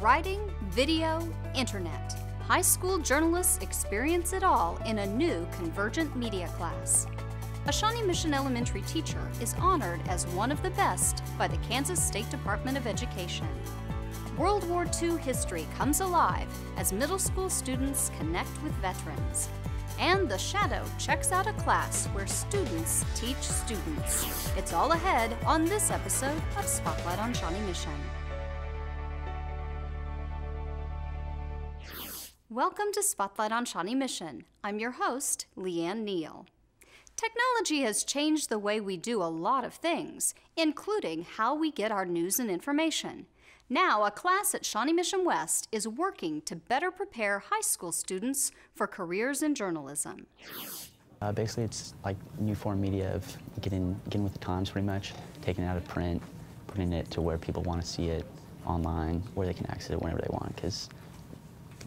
Writing, video, internet. High school journalists experience it all in a new Convergent Media Class. A Shawnee Mission Elementary teacher is honored as one of the best by the Kansas State Department of Education. World War II history comes alive as middle school students connect with veterans. And the Shadow checks out a class where students teach students. It's all ahead on this episode of Spotlight on Shawnee Mission. Welcome to Spotlight on Shawnee Mission. I'm your host, Leanne Neal. Technology has changed the way we do a lot of things, including how we get our news and information. Now, a class at Shawnee Mission West is working to better prepare high school students for careers in journalism. Basically, it's like new form media of getting with the times pretty much, taking it out of print, putting it to where people want to see it online, where they can access it whenever they want, because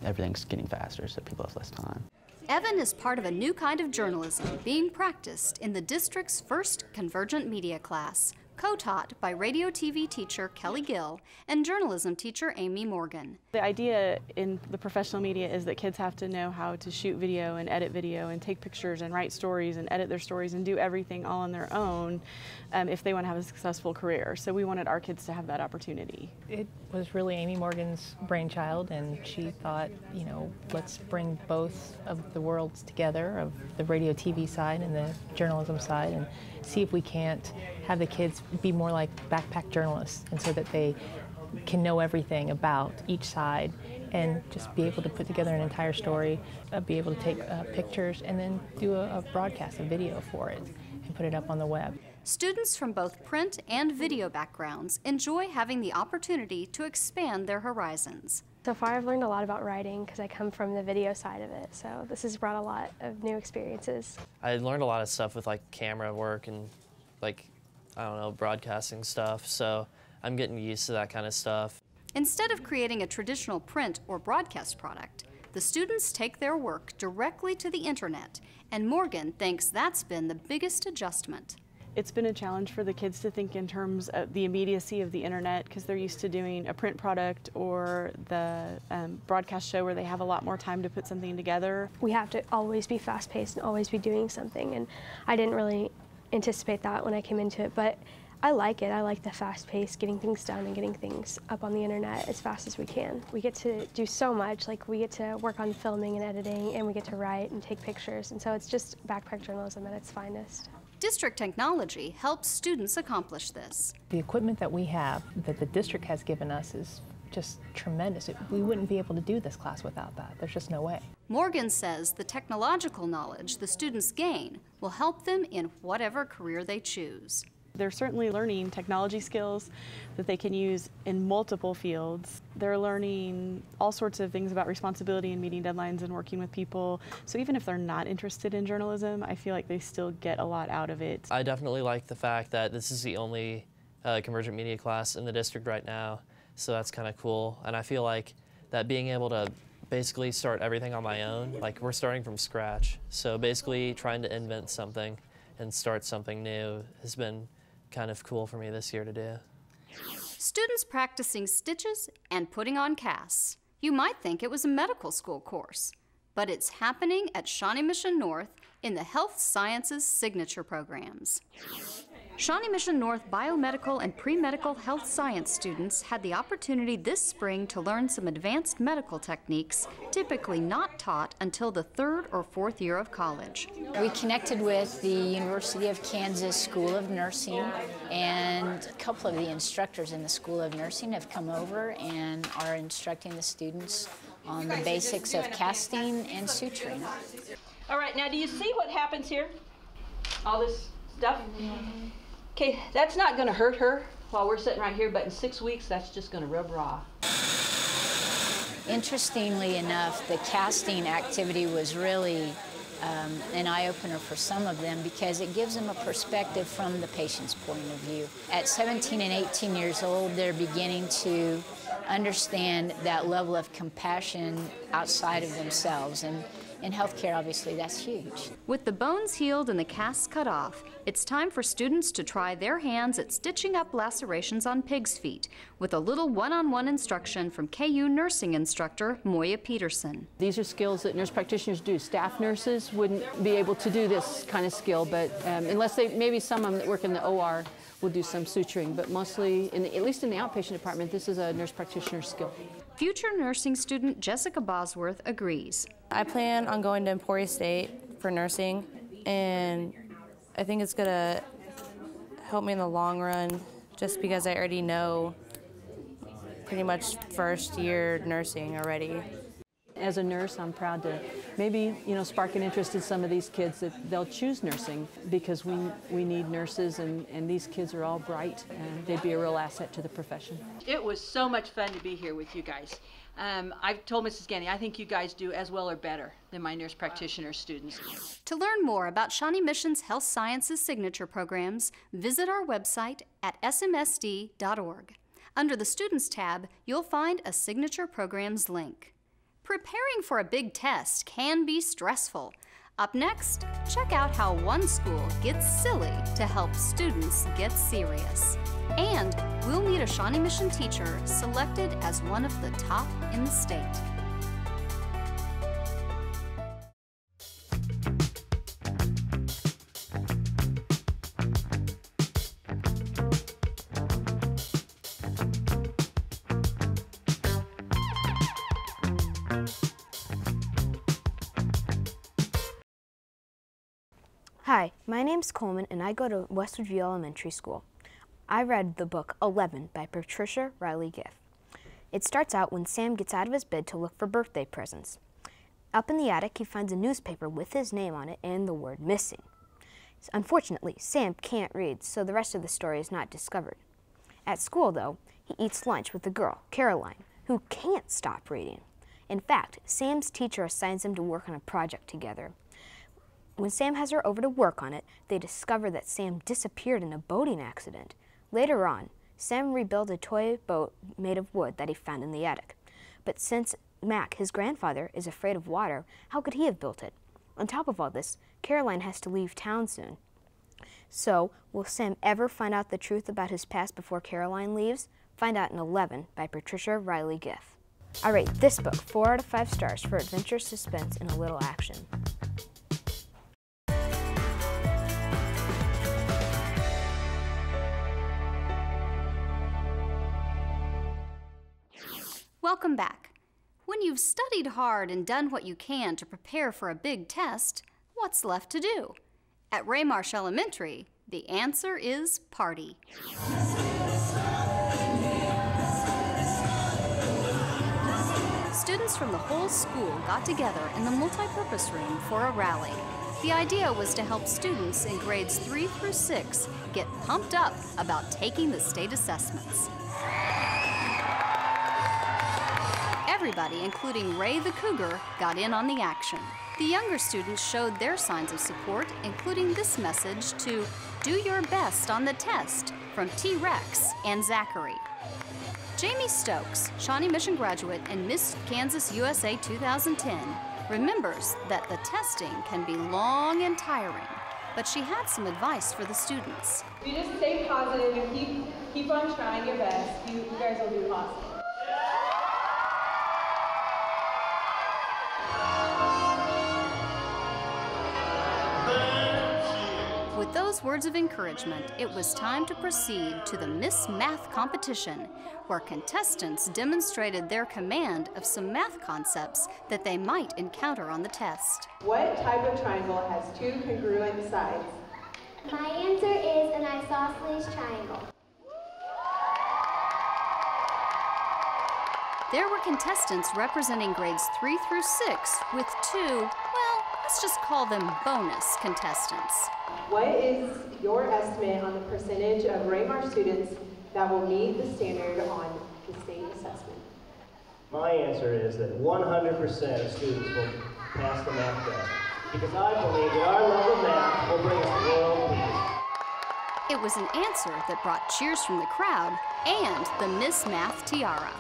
everything's getting faster, so people have less time. Evan is part of a new kind of journalism being practiced in the district's first Convergent Media Class, co-taught by radio TV teacher Kelly Gill and journalism teacher Amy Morgan. The idea in the professional media is that kids have to know how to shoot video and edit video and take pictures and write stories and edit their stories and do everything all on their own if they want to have a successful career. So we wanted our kids to have that opportunity. It was really Amy Morgan's brainchild, and she thought, you know, let's bring both of the worlds together, of the radio TV side and the journalism side, and see if we can't have the kids be more like backpack journalists, and so that they can know everything about each side and just be able to put together an entire story, be able to take pictures and then do a broadcast, a video for it, and put it up on the web. Students from both print and video backgrounds enjoy having the opportunity to expand their horizons. So far I've learned a lot about writing because I come from the video side of it, so this has brought a lot of new experiences. I learned a lot of stuff with like camera work and like, I don't know, broadcasting stuff, so I'm getting used to that kind of stuff. Instead of creating a traditional print or broadcast product, the students take their work directly to the internet, and Morgan thinks that's been the biggest adjustment. It's been a challenge for the kids to think in terms of the immediacy of the internet, because they're used to doing a print product or the broadcast show where they have a lot more time to put something together. We have to always be fast-paced and always be doing something, and I didn't really anticipate that when I came into it, but I like it. I like the fast pace, getting things done and getting things up on the internet as fast as we can. We get to do so much, like we get to work on filming and editing, and we get to write and take pictures, and so it's just backpack journalism at its finest. District technology helps students accomplish this. The equipment that we have, that the district has given us, is just tremendous. We wouldn't be able to do this class without that. There's just no way. Morgan says the technological knowledge the students gain will help them in whatever career they choose. They're certainly learning technology skills that they can use in multiple fields. They're learning all sorts of things about responsibility and meeting deadlines and working with people. So even if they're not interested in journalism, I feel like they still get a lot out of it. I definitely like the fact that this is the only Convergent Media class in the district right now, so that's kind of cool. And I feel like that being able to basically start everything on my own, like we're starting from scratch. So basically trying to invent something and start something new has been kind of cool for me this year to do. Students practicing stitches and putting on casts. You might think it was a medical school course, but it's happening at Shawnee Mission North in the Health Sciences signature programs. Shawnee Mission North biomedical and pre-medical health science students had the opportunity this spring to learn some advanced medical techniques typically not taught until the 3rd or 4th year of college. We connected with the University of Kansas School of Nursing, and a couple of the instructors in the School of Nursing have come over and are instructing the students on the basics of casting and suturing. All right, now do you see what happens here? All this stuff? Okay, that's not going to hurt her while we're sitting right here, but in 6 weeks, that's just going to rub raw. Interestingly enough, the casting activity was really an eye-opener for some of them because it gives them a perspective from the patient's point of view. At 17 and 18 years old, they're beginning to understand that level of compassion outside of themselves. And in healthcare, obviously, that's huge. With the bones healed and the casts cut off, it's time for students to try their hands at stitching up lacerations on pigs' feet with a little one-on-one instruction from KU nursing instructor Moya Peterson. These are skills that nurse practitioners do. Staff nurses wouldn't be able to do this kind of skill, but unless maybe some of them that work in the OR will do some suturing, but mostly, at least in the outpatient department, this is a nurse practitioner skill. Future nursing student Jessica Bosworth agrees. I plan on going to Emporia State for nursing, and I think it's going to help me in the long run just because I already know pretty much first year nursing already. As a nurse, I'm proud to maybe, spark an interest in some of these kids that they'll choose nursing because we need nurses, and these kids are all bright and they'd be a real asset to the profession. It was so much fun to be here with you guys. I've told Mrs. Ganny, I think you guys do as well or better than my nurse practitioner students. To learn more about Shawnee Mission's Health Sciences signature programs, visit our website at smsd.org. Under the Students tab, you'll find a Signature Programs link. Preparing for a big test can be stressful. Up next, check out how one school gets silly to help students get serious. And we'll meet a Shawnee Mission teacher selected as one of the top in the state. Hi, my name's Coleman and I go to Westwoodview Elementary School. I read the book 11 by Patricia Riley Giff. It starts out when Sam gets out of his bed to look for birthday presents. Up in the attic, he finds a newspaper with his name on it and the word missing. Unfortunately, Sam can't read, so the rest of the story is not discovered. At school, though, he eats lunch with a girl, Caroline, who can't stop reading. In fact, Sam's teacher assigns them to work on a project together. When Sam has her over to work on it, they discover that Sam disappeared in a boating accident. Later on, Sam rebuilt a toy boat made of wood that he found in the attic. But since Mac, his grandfather, is afraid of water, how could he have built it? On top of all this, Caroline has to leave town soon. So, will Sam ever find out the truth about his past before Caroline leaves? Find out in 11 by Patricia Riley Giff. I rate this book 4 out of 5 stars for adventure, suspense, and a little action. Welcome back. When you've studied hard and done what you can to prepare for a big test, what's left to do? At Marsh Elementary, the answer is party. Students from the whole school got together in the multipurpose room for a rally. The idea was to help students in grades 3 through 6 get pumped up about taking the state assessments. Everybody, including Ray the Cougar, got in on the action. The younger students showed their signs of support, including this message to do your best on the test from T-Rex and Zachary. Jamie Stokes, Shawnee Mission graduate and Miss Kansas USA 2010, remembers that the testing can be long and tiring, but she had some advice for the students. If you just stay positive and keep on trying your best, you guys will do awesome. With those words of encouragement, it was time to proceed to the Miss Math competition, where contestants demonstrated their command of some math concepts that they might encounter on the test. What type of triangle has 2 congruent sides? My answer is an isosceles triangle. There were contestants representing grades 3 through 6 with 2, well, let's just call them bonus contestants. What is your estimate on the percentage of Marsh students that will meet the standard on the state assessment? My answer is that 100% of students will pass the math test, because I believe that our love of math will bring us world peace. It was an answer that brought cheers from the crowd and the Miss Math tiara.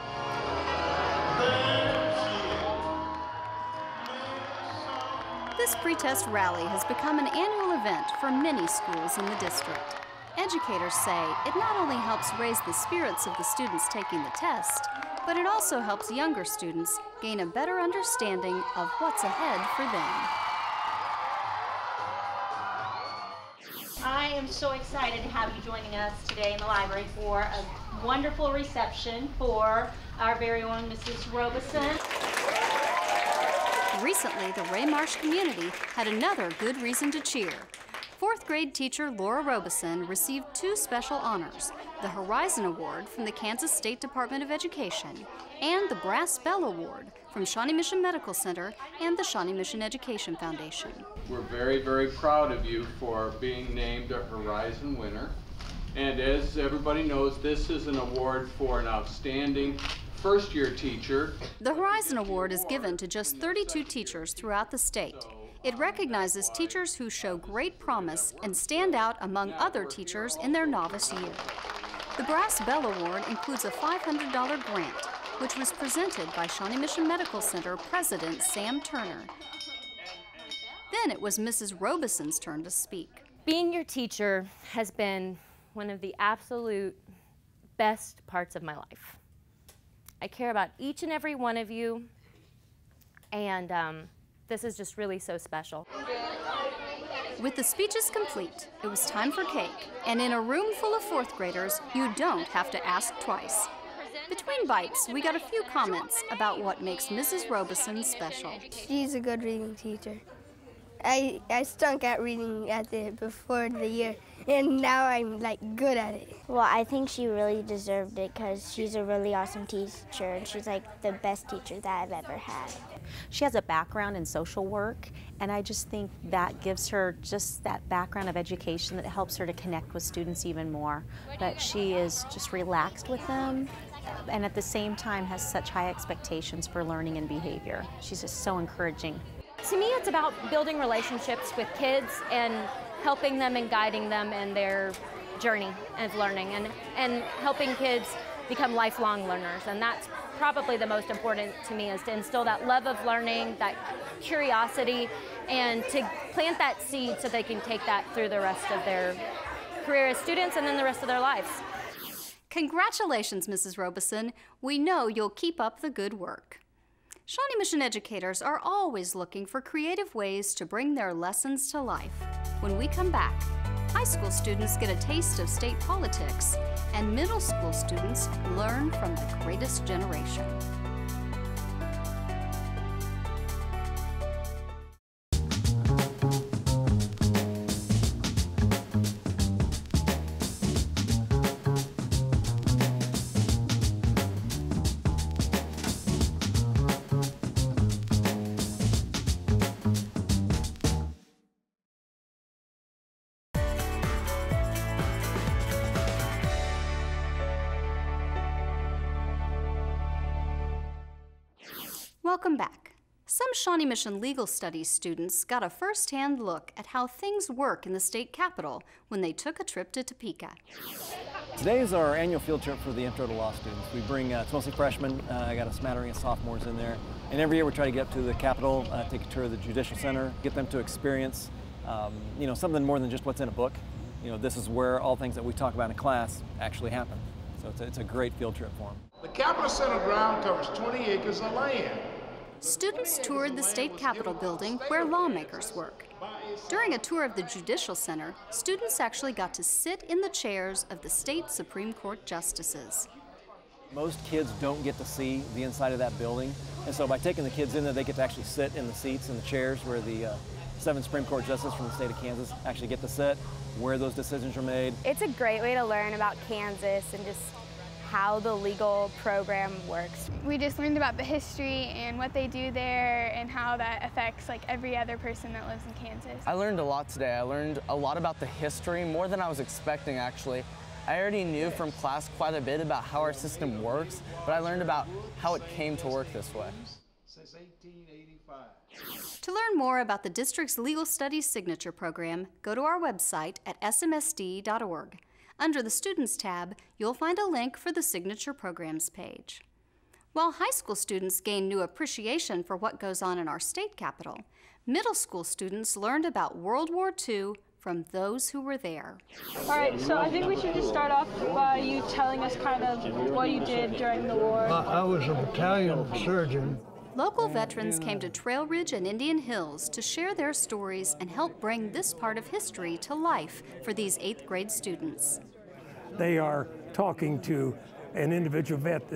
This pretest rally has become an annual event for many schools in the district. Educators say it not only helps raise the spirits of the students taking the test, but it also helps younger students gain a better understanding of what's ahead for them. I am so excited to have you joining us today in the library for a wonderful reception for our very own Mrs. Robeson. Recently, the Ray Marsh community had another good reason to cheer. Fourth grade teacher Laura Robeson received 2 special honors, the Horizon Award from the Kansas State Department of Education and the Brass Bell Award from Shawnee Mission Medical Center and the Shawnee Mission Education Foundation. We're very, very proud of you for being named a Horizon winner. And as everybody knows, this is an award for an outstanding first-year teacher. The Horizon Award is given to just 32 teachers throughout the state. It recognizes teachers who show great promise and stand out among other teachers in their novice year. The Brass Bell Award includes a $500 grant, which was presented by Shawnee Mission Medical Center President Sam Turner. Then it was Mrs. Robeson's turn to speak. Being your teacher has been one of the absolute best parts of my life. I care about each and every one of you, and this is just really so special. With the speeches complete, it was time for cake, and in a room full of 4th graders, you don't have to ask twice. Between bites, we got a few comments about what makes Mrs. Robeson special. She's a good reading teacher. I stunk at reading before the year, and now I'm like good at it. Well, I think she really deserved it because she's a really awesome teacher, and she's like the best teacher that I've ever had. She has a background in social work, and I just think that gives her just that background of education that helps her to connect with students even more. But she is just relaxed with them, and at the same time has such high expectations for learning and behavior. She's just so encouraging. To me, it's about building relationships with kids and helping them and guiding them in their journey of learning and helping kids become lifelong learners. And that's probably the most important to me, is to instill that love of learning, that curiosity, and to plant that seed so they can take that through the rest of their career as students and then the rest of their lives. Congratulations, Mrs. Robeson. We know you'll keep up the good work. Shawnee Mission educators are always looking for creative ways to bring their lessons to life. When we come back, high school students get a taste of state politics, and middle school students learn from the greatest generation. Welcome back. Some Shawnee Mission Legal Studies students got a first-hand look at how things work in the state capitol when they took a trip to Topeka. Today is our annual field trip for the Intro to Law students. We bring, it's mostly freshmen, I got a smattering of sophomores in there. And every year we try to get up to the Capitol, take a tour of the Judicial Center, get them to experience, something more than just what's in a book. This is where all things that we talk about in class actually happen. So it's a great field trip for them. The Capitol Center ground covers 20 acres of land. Students toured the state capitol building where lawmakers work. During a tour of the Judicial Center, students actually got to sit in the chairs of the state Supreme Court justices. Most kids don't get to see the inside of that building, and so by taking the kids in there, they get to actually sit in the seats and the chairs where the 7 Supreme Court justices from the state of Kansas actually get to sit, where those decisions are made. It's a great way to learn about Kansas and just how the legal program works. We just learned about the history and what they do there and how that affects every other person that lives in Kansas. I learned a lot today. I learned a lot about the history, more than I was expecting actually. I already knew from class quite a bit about how our system works, but I learned about how it came to work this way. Since 1885. To learn more about the district's Legal Studies Signature Program, go to our website at smsd.org. Under the Students tab, you'll find a link for the Signature Programs page. While high school students gained new appreciation for what goes on in our state capitol, middle school students learned about World War II from those who were there. All right, so I think we should just start off by you telling us kind of what you did during the war. I was a battalion surgeon. Local veterans came to Trailridge and Indian Hills to share their stories and help bring this part of history to life for these 8th grade students. They are talking to an individual vet,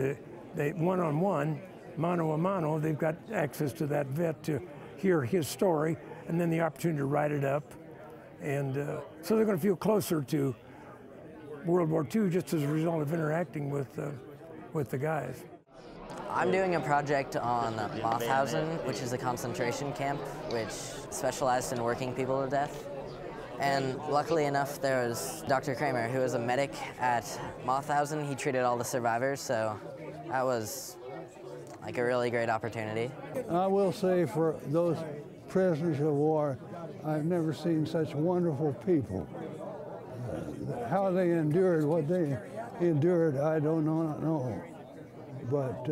they one-on-one, mano a mano, they've got access to that vet to hear his story and then the opportunity to write it up. And so they're going to feel closer to World War II just as a result of interacting with the guys. I'm doing a project on Mauthausen, which is a concentration camp which specialized in working people to death. And luckily enough, there was Dr. Kramer, who was a medic at Mauthausen. He treated all the survivors, so that was like a really great opportunity. I will say for those prisoners of war, I've never seen such wonderful people. How they endured what they endured, I don't know. But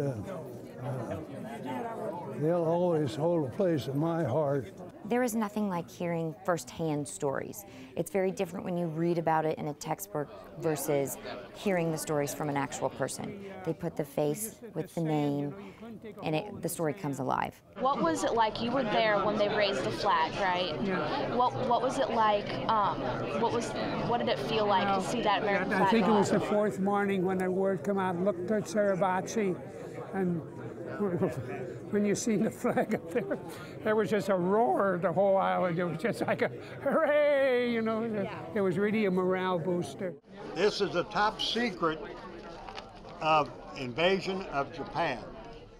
they'll always hold a place in my heart. There is nothing like hearing firsthand stories. It's very different when you read about it in a textbook versus hearing the stories from an actual person. They put the face with the name, and the story comes alive. What was it like? You were there when they raised the flag, right? Yeah. What was it like? What did it feel like to see that American flag? I think it was the 4th morning when the word came out, look to Suribachi, and when you see the flag up there was just a roar the whole island. It was just like a hooray, you know. It was really a morale booster. This is the top secret of invasion of Japan.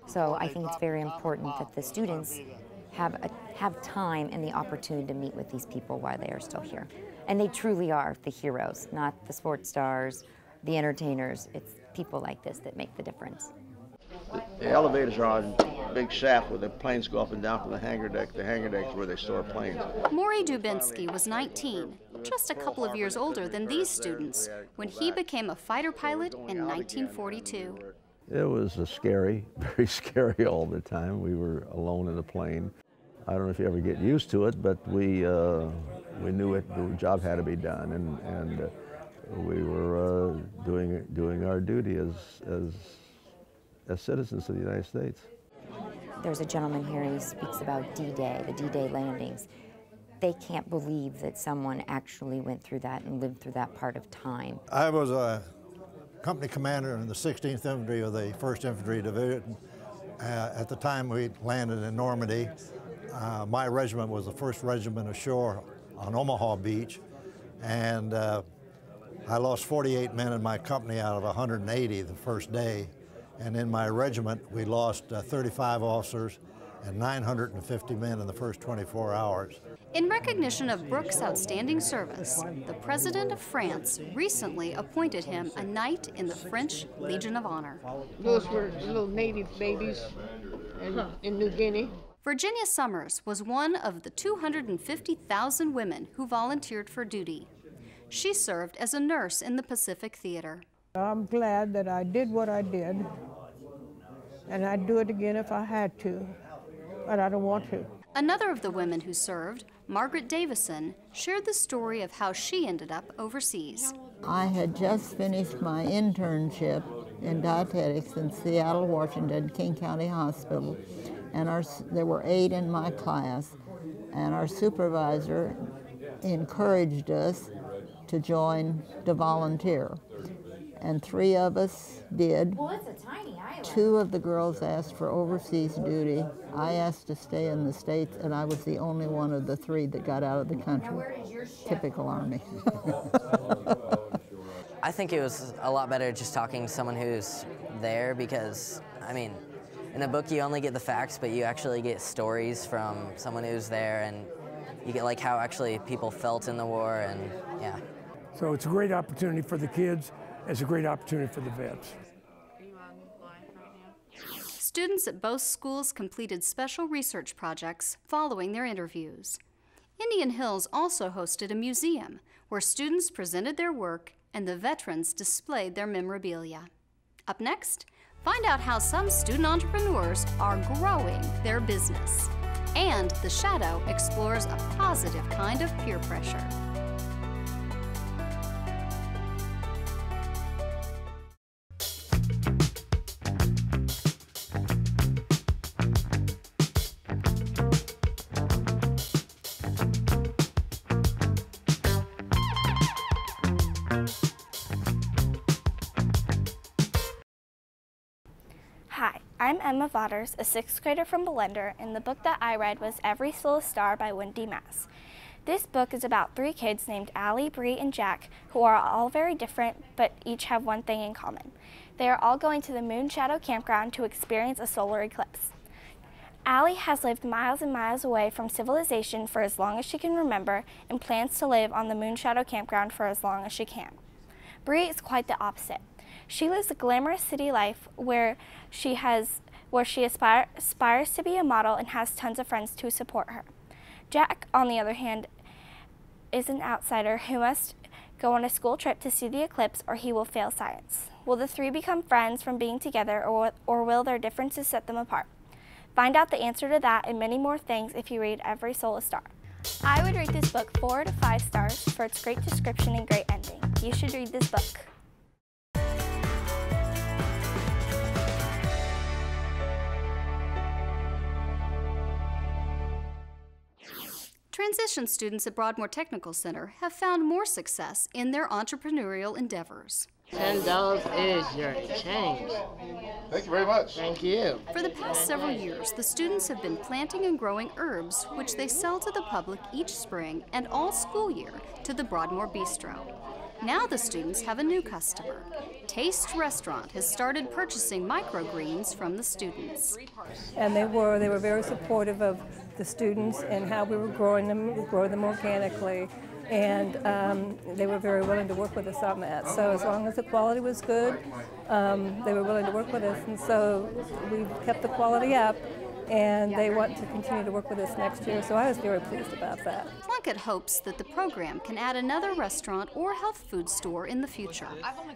So I think it's very important that the students have time and the opportunity to meet with these people while they are still here. And they truly are the heroes, not the sports stars, the entertainers. It's people like this that make the difference. The elevators are on a big shaft where the planes go up and down from the hangar deck. The hangar deck is where they store planes. Maury Dubinsky was 19, just a couple of years older than these students, when he became a fighter pilot in 1942. It was scary, very scary all the time. We were alone in the plane. I don't know if you ever get used to it, but we knew the job had to be done, and we were doing our duty as citizens of the United States. There's a gentleman here, he speaks about D-Day, the D-Day landings. They can't believe that someone actually went through that and lived through that part of time. I was a company commander in the 16th Infantry of the 1st Infantry Division. At the time we landed in Normandy, my regiment was the 1st Regiment ashore on Omaha Beach, and I lost 48 men in my company out of 180 the first day. And in my regiment, we lost 35 officers and 950 men in the first 24 hours. In recognition of Brooks' outstanding service, the President of France recently appointed him a Knight in the French Legion of Honor. Those were little native babies in New Guinea. Virginia Summers was one of the 250,000 women who volunteered for duty. She served as a nurse in the Pacific Theater. I'm glad that I did what I did, and I'd do it again if I had to, but I don't want to. Another of the women who served, Margaret Davison, shared the story of how she ended up overseas. I had just finished my internship in dietetics in Seattle, Washington, King County Hospital, and there were 8 in my class, and our supervisor encouraged us to volunteer. And 3 of us did. Well, it's a tiny island. 2 of the girls asked for overseas duty. I asked to stay in the States, and I was the only one of the 3 that got out of the country. Typical Army. I think it was a lot better just talking to someone who's there because, I mean, in a book you only get the facts, but you actually get stories from someone who's there, and you get like how actually people felt in the war, and yeah. So it's a great opportunity for the kids. It's a great opportunity for the vets. Students at both schools completed special research projects following their interviews. Indian Hills also hosted a museum where students presented their work and the veterans displayed their memorabilia. Up next, Find out how some student entrepreneurs are growing their business. And The Shadow explores a positive kind of peer pressure. Hi, I'm Emma Vaughters, a 6th grader from Belender, and the book that I read was Every Soul a Star by Wendy Mass. This book is about 3 kids named Allie, Bree, and Jack, who are all very different, but each have one thing in common. They are all going to the Moon Shadow Campground to experience a solar eclipse. Allie has lived miles and miles away from civilization for as long as she can remember and plans to live on the Moon Shadow Campground for as long as she can. Bree is quite the opposite. She lives a glamorous city life where she aspires to be a model and has tons of friends to support her. Jack, on the other hand, is an outsider who must go on a school trip to see the eclipse or he will fail science. Will the 3 become friends from being together, or will their differences set them apart? Find out the answer to that and many more things if you read Every Soul a Star. I would rate this book 4 to 5 stars for its great description and great ending. You should read this book. Transition students at Broadmoor Technical Center have found more success in their entrepreneurial endeavors. $10 is your change. Thank you very much. Thank you. For the past several years, the students have been planting and growing herbs, which they sell to the public each spring and all school year to the Broadmoor Bistro. Now the students have a new customer. Taste Restaurant has started purchasing microgreens from the students. And they were very supportive of the students and how we were growing them. We grow them organically, and they were very willing to work with us on that. So as long as the quality was good, they were willing to work with us, and so we kept the quality up. And they want to continue to work with us next year, so I was very pleased about that. Plunkett hopes that the program can add another restaurant or health food store in the future.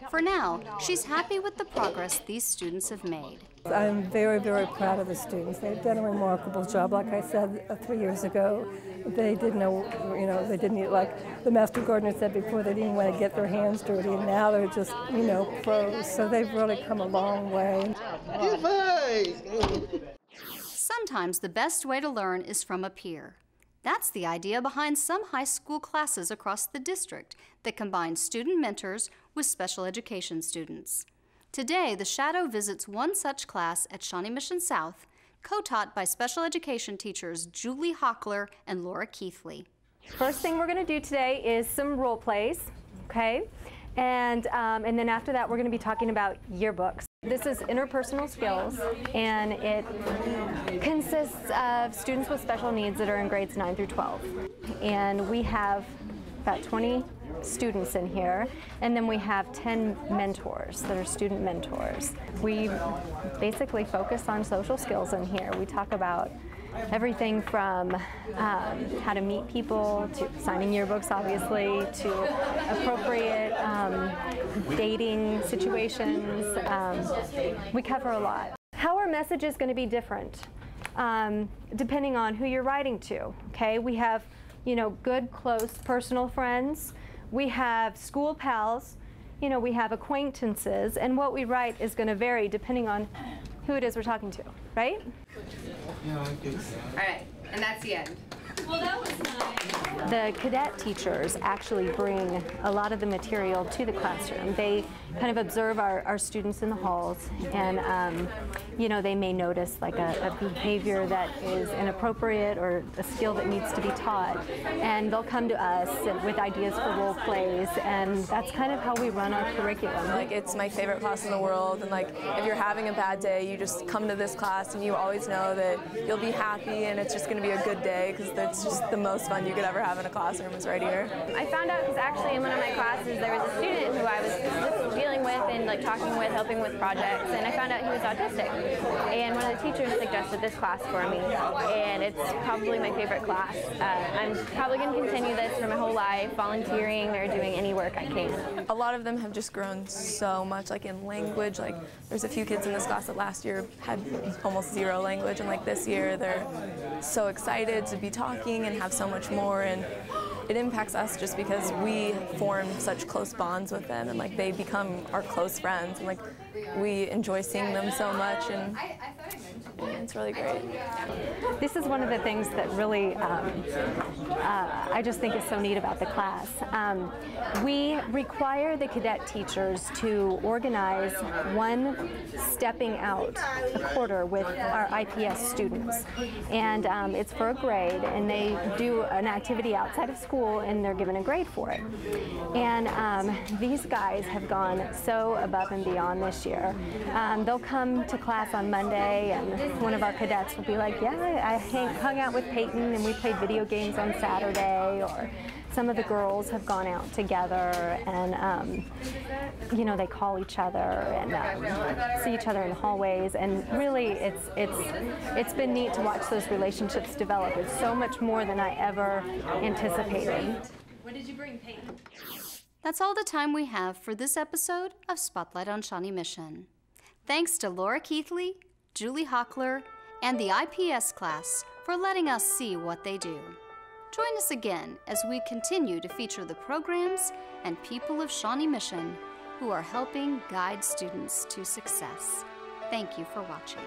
For now, she's happy with the progress these students have made. I'm very, very proud of the students. They've done a remarkable job. Like I said 3 years ago, they didn't know, they didn't, like the master gardener said before, they didn't want to get their hands dirty, and now they're just, pros. So they've really come a long way. Sometimes the best way to learn is from a peer. That's the idea behind some high school classes across the district that combine student mentors with special education students. Today, The Shadow visits one such class at Shawnee Mission South, co-taught by special education teachers Julie Hockler and Laura Keithley. First thing we're going to do today is some role plays, okay? And then after that, we're going to be talking about yearbooks. This is interpersonal skills, and it consists of students with special needs that are in grades 9 through 12. And we have about 20 students in here, and then we have 10 mentors that are student mentors. We basically focus on social skills in here. We talk about everything from how to meet people, to signing yearbooks, obviously, to appropriate dating situations. We cover a lot. How our message is going to be different depending on who you're writing to. Okay, we have, good, close, personal friends. We have school pals. We have acquaintances, and what we write is going to vary depending on who it is we're talking to, right? All right, and that's the end. Well, that was nice. The cadet teachers actually bring a lot of the material to the classroom. They kind of observe our students in the halls, and they may notice like a behavior that is inappropriate or a skill that needs to be taught, and they'll come to us with ideas for role plays, and that's kind of how we run our curriculum. Like, it's my favorite class in the world, and like if you're having a bad day, you just come to this class and you always know that you'll be happy and it's just going to be a good day, because it's just the most fun you could ever have in a classroom is right here. I found out because actually in one of my classes there was a student who I was just feeling dealing with and like talking with, helping with projects, and I found out he was autistic. And one of the teachers suggested this class for me, and it's probably my favorite class. I'm probably going to continue this for my whole life, volunteering or doing any work I can. A lot of them have just grown so much, like in language. Like there's a few kids in this class that last year had almost zero language, and like this year they're so excited to be talking and have so much more. And it impacts us just because we form such close bonds with them, and like they become our close friends, and like we enjoy seeing them so much, and it's really great. This is one of the things that really I just think is so neat about the class. We require the cadet teachers to organize one stepping out a quarter with our IPS students, and it's for a grade, and they do an activity outside of school and they're given a grade for it. And these guys have gone so above and beyond this year. They'll come to class on Monday, and one of our cadets will be like, yeah, I hung out with Peyton and we played video games on Saturday, or some of the girls have gone out together and, you know, they call each other and see each other in the hallways, and really it's been neat to watch those relationships develop. It's so much more than I ever anticipated. What did you bring, Peyton? That's all the time we have for this episode of Spotlight on Shawnee Mission. Thanks to Laura Keithley, Julie Hockler, and the IPS class for letting us see what they do. Join us again as we continue to feature the programs and people of Shawnee Mission who are helping guide students to success. Thank you for watching.